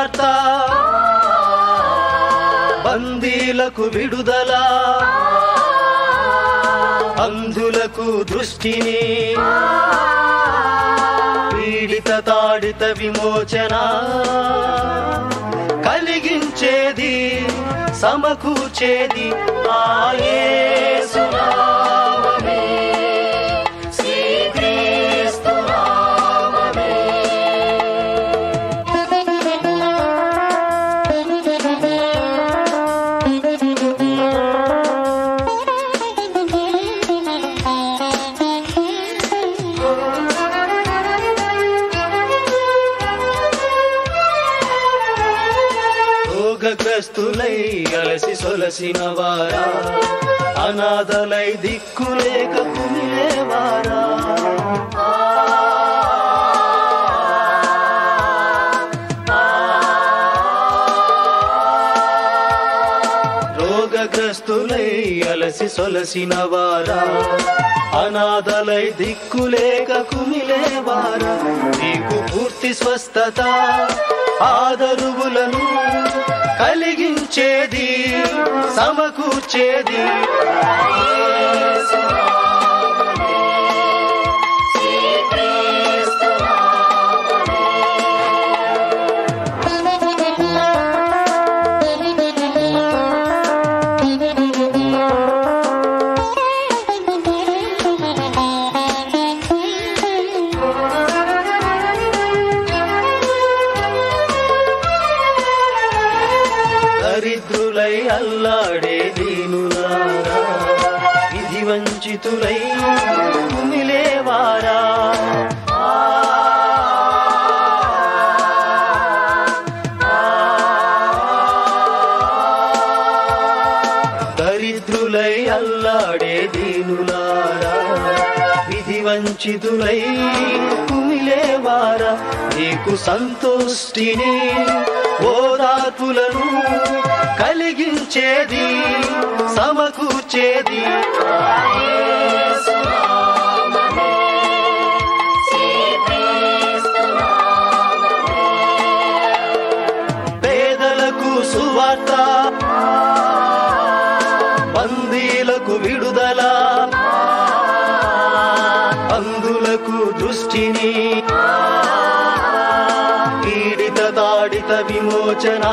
సువార్త, బందీలకు విడుదల, అంధులకు దృష్టిని, పీడిత తాడిత విమోచన కలిగించేది, సమకూర్చేది ఆ యేసు నామమే, శ్రీక్రీస్తు నామమే. రోగగ్రస్తులై అలసి సొలసిన వారా, అనాథలై దిక్కులేక కుమిలేవారా, రోగగ్రస్తులై అలసి సొలసిన వారా, అనాథలై దిక్కులేక కుమిలేవారా, నీకు పూర్తి స్వస్థత ఆదరువులను కలిగించేది, సమకూర్చేది యేసు నామమే, శ్రీక్రీస్తు నామమే. దరిద్రులై అల్లాడే దీనులారా, విధి వంచితులై కుమిలేవారా, దరిద్రులై అల్లాడే దీనులారా, విధి వంచితులై కుమిలేవారా, నీకు సంతోష్టిని ఓదార్పులను కలిగించేది, సమకూర్చేది యేసు నామమే, శ్రీక్రీస్తు నామమే. పేదలకు సువార్త, బందీలకు విడుదల, అంధులకు దృష్టిని, పీడిత తాడిత విమోచన